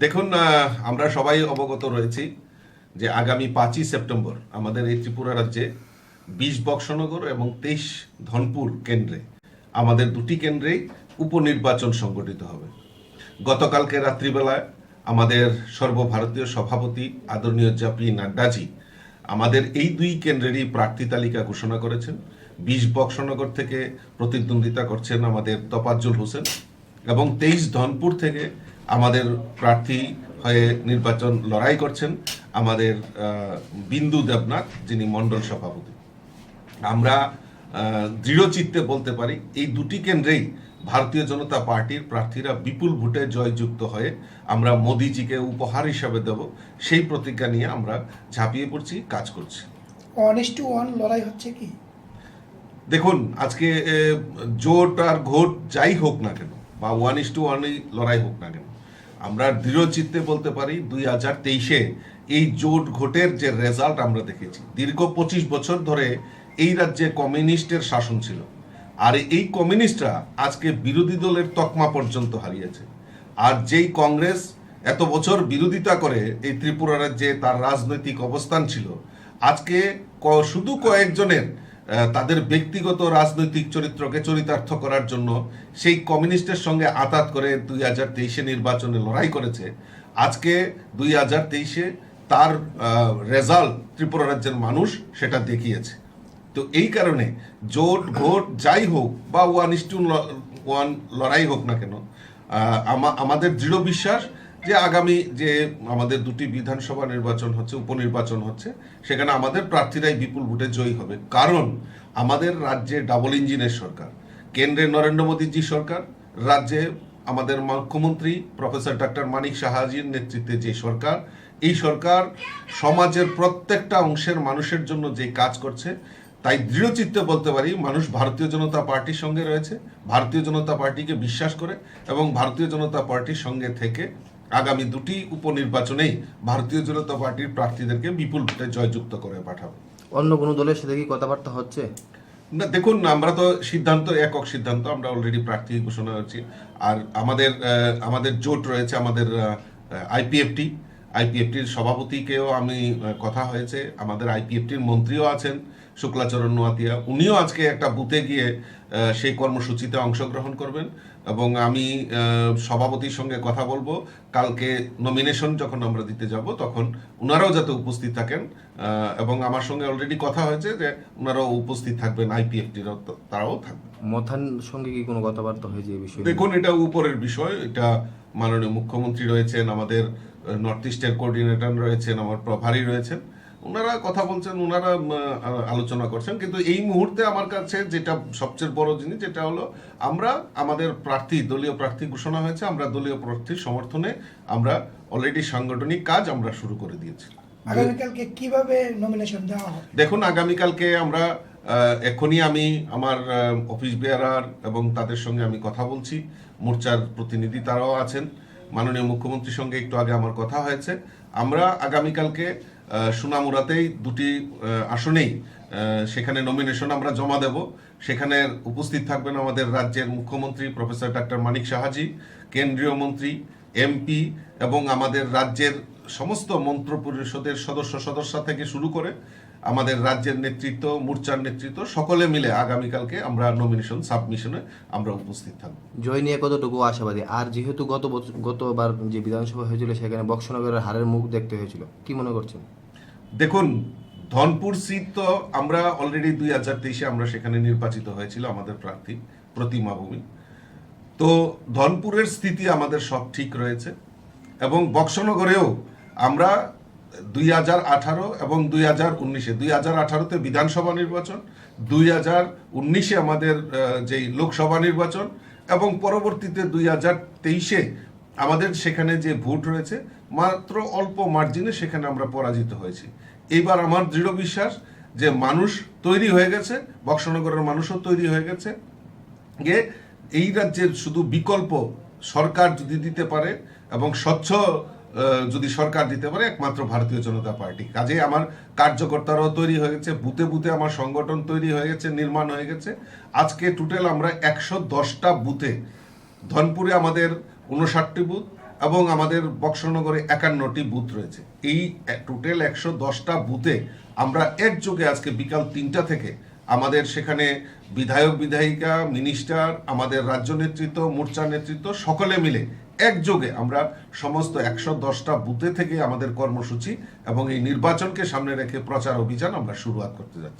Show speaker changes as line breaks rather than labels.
দেখুন, আমরা সবাই অবগত রয়েছি যে আগামী 5ই সেপ্টেম্বর আমাদের এই ত্রিপুরা রাজ্যে 20 বক্সনগর এবং 23 ধনপুর কেন্দ্রে আমাদের দুটি কেন্দ্রেই উপনির্বাচন সংগঠিত হবে। গতকালকে রাত্রিবেলায় আমাদের সর্বভারতীয় সভাপতি আদরণীয় জেপি নাড্ডাজি আমাদের এই দুই কেন্দ্রেরই প্রার্থী তালিকা ঘোষণা করেছেন। 20 বক্সনগর থেকে প্রতিদ্বন্দ্বিতা করছেন আমাদের তোফাজ্জল হোসেন এবং 23 ধনপুর থেকে আমাদের প্রার্থী হয়ে নির্বাচন লড়াই করছেন আমাদের বিন্দু দেবনাথ, যিনি মণ্ডল সভাপতি। আমরা দৃঢ়চিত্তে বলতে পারি এই দুটি কেন্দ্রেই ভারতীয় জনতা পার্টির প্রার্থীরা বিপুল ভোটে জয়যুক্ত হয়ে আমরা মোদিজিকে উপহার হিসাবে দেব, সেই প্রতিজ্ঞা নিয়ে আমরা ঝাঁপিয়ে পড়ছি, কাজ করছি।
1:1 লড়াই হচ্ছে কি?
দেখুন, আজকে জোট আর ঘোট যাই হোক না কেন বা 1:1 লড়াই হোক না কেন, আমরা দৃঢ়চিত্তে বলতে পারি 2023-এ এই জোট ঘোটের যে রেজাল্ট আমরা দেখেছি, দীর্ঘ 25 বছর ধরে এই রাজ্যে কমিউনিস্টের শাসন ছিল, আর এই কমিউনিস্টরা আজকে বিরোধী দলের তকমা পর্যন্ত হারিয়েছে। আর যেই কংগ্রেস এত বছর বিরোধিতা করে এই ত্রিপুরা রাজ্যে তার রাজনৈতিক অবস্থান ছিল, আজকে শুধু কয়েকজনের তাদের ব্যক্তিগত রাজনৈতিক চরিত্রকে চরিতার্থ করার জন্য সেই কমিউনিস্টের সঙ্গে আঁতাত করে 2023-এ নির্বাচনে লড়াই করেছে। আজকে 2023-এ তার রেজাল্ট ত্রিপুরা রাজ্যের মানুষ সেটা দেখিয়েছে। তো এই কারণে জোট ভোট যাই হোক বা 1:1 লড়াই হোক না কেন, আমাদের দৃঢ় বিশ্বাস যে আগামী যে আমাদের দুটি বিধানসভা নির্বাচন হচ্ছে, উপনির্বাচন হচ্ছে, সেখানে আমাদের প্রার্থীরাই বিপুল ভোটে জয়ী হবে। কারণ আমাদের রাজ্যে ডাবল ইঞ্জিনের সরকার, কেন্দ্রে নরেন্দ্র মোদীজি সরকার, রাজ্যে আমাদের মুখ্যমন্ত্রী প্রফেসর ডক্টর মানিক সাহাজির নেতৃত্বে যে সরকার, এই সরকার সমাজের প্রত্যেকটা অংশের মানুষের জন্য যে কাজ করছে, তাই দৃঢ়চিত্তে বলতে পারি মানুষ ভারতীয় জনতা পার্টির সঙ্গে রয়েছে, ভারতীয় জনতা পার্টিকে বিশ্বাস করে এবং ভারতীয় জনতা পার্টির সঙ্গে থেকে আগামী দুটি উপনির্বাচনেই ভারতীয় জনতা পার্টির প্রার্থীদেরকে বিপুল ভোটে জয়যুক্ত করে পাঠাবে।
অন্য কোনো দলের সাথে কি কথাবার্তা হচ্ছে?
না, দেখুন, আমরা তো একক সিদ্ধান্ত আমরা অলরেডি প্রার্থী ঘোষণা হচ্ছি। আর আমাদের জোট রয়েছে, আমাদের আইপিএফটির সভাপতিকেও আমি কথা হয়েছে, আমাদের আইপিএফটির মন্ত্রীও আছেন শুক্লাচরণ নোয়াতিয়া, উনিও আজকে একটা বুথে গিয়ে সেই কর্মসূচিতে অংশগ্রহণ করবেন এবং আমি সভাপতির সঙ্গে কথা বলবো। কালকে নমিনেশন যখন আমরা দিতে যাব তখন ওনারাও যাতে উপস্থিত থাকেন, এবং আমার সঙ্গে অলরেডি কথা হয়েছে যে ওনারাও উপস্থিত থাকবেন, আইপিএফটির তারাও থাকবেন।
মথান সঙ্গে কি কোনো কথাবার্তা হয়েছে এই বিষয়ে?
দেখুন, এটা উপরের বিষয়, এটা মাননীয় মুখ্যমন্ত্রী রয়েছেন, আমাদের নর্থ ইস্টের কোঅর্ডিনেটর রয়েছেন, আমার প্রভারী রয়েছেন, ওনারা কথা বলছেন, ওনারা আলোচনা করছেন। কিন্তু এই মুহূর্তে আমার কাছে যেটা সবচেয়ে বড় জিনিস, যেটা হলো আমরা আমাদের দলীয় প্রার্থী ঘোষণা হয়েছে, আমরা দলীয় প্রার্থীর সমর্থনে আমরা অলরেডি সাংগঠনিক কাজ আমরা শুরু করে দিয়েছি।
আগামীকালকে কিভাবে নমিনেশন দেওয়া হবে?
দেখুন, আগামীকালকে আমরা এখনই আমি আমার অফিস বেয়ারার এবং তাদের সঙ্গে আমি কথা বলছি, মোর্চার প্রতিনিধি তারাও আছেন, মাননীয় মুখ্যমন্ত্রীর সঙ্গে একটু আগে আমার কথা হয়েছে। আমরা আগামীকালকে সোনামুড়াতেই দুটি আসনেই সেখানে নমিনেশন আমরা জমা দেব। সেখানে উপস্থিত থাকবেন আমাদের রাজ্যের মুখ্যমন্ত্রী প্রফেসর ডক্টর মানিক সাহাজি, কেন্দ্রীয় মন্ত্রী, এমপি এবং আমাদের রাজ্যের সমস্ত মন্ত্র পরিষদের সদস্য থেকে শুরু করে আমাদের রাজ্যের নেতৃত্ব, মোর্চার নেতৃত্ব, সকলে মিলে আগামীকালকে আমরা নমিনেশন সাবমিশনে আমরা উপস্থিত থাকব।
জয় নিয়ে কতটুকু আশাবাদী? আর যেহেতু গতবার যে বিধানসভা হয়েছিল সেখানে বক্সনগরের হারের মুখ দেখতে হয়েছিল, কি মনে করছেন?
দেখুন, ধনপুর সিট তো আমরা অলরেডি 2023-এ আমরা সেখানে নির্বাচিত হয়েছিল আমাদের প্রার্থী প্রতিমা ভূমি। তো ধনপুরের স্থিতি আমাদের সব ঠিক রয়েছে এবং বক্সনগরেও আমরা 2018 এবং 2019-এ 2018-তে বিধানসভা নির্বাচন, 2019-এ আমাদের যেই লোকসভা নির্বাচন এবং পরবর্তীতে 2023-এ আমাদের সেখানে যে ভোট রয়েছে মাত্র অল্প মার্জিনে সেখানে আমরা পরাজিত হয়েছি। এইবার আমার দৃঢ় বিশ্বাস যে মানুষ তৈরি হয়ে গেছে, বক্সনগরের মানুষও তৈরি হয়ে গেছে যে এই রাজ্যের শুধু বিকল্প সরকার যদি দিতে পারে এবং স্বচ্ছ যদি সরকার দিতে পারে একমাত্র ভারতীয় জনতা পার্টি। কাজে আমার কার্যকর্তারাও তৈরি হয়ে গেছে, বুথে বুথে আমার সংগঠন তৈরি হয়ে গেছে, নির্মাণ হয়ে গেছে। আজকে টোটাল আমরা 110টা বুথে, ধনপুরে আমাদের 59টি বুথ এবং আমাদের বক্সনগরে 51টি বুথ রয়েছে। এই টোটাল 110টা বুথে আমরা একযোগে আজকে বিকাল 3টা থেকে আমাদের সেখানে বিধায়ক বিধায়িকা মিনিস্টার আমাদের রাজ্য নেতৃত্ব মোর্চা নেতৃত্ব সকলে মিলে একযোগে আমরা সমস্ত 110টা বুথে থেকে আমাদের কর্মসূচি এবং এই নির্বাচনকে সামনে রেখে প্রচার অভিযান আমরা শুরুয়াত করতে যাচ্ছি।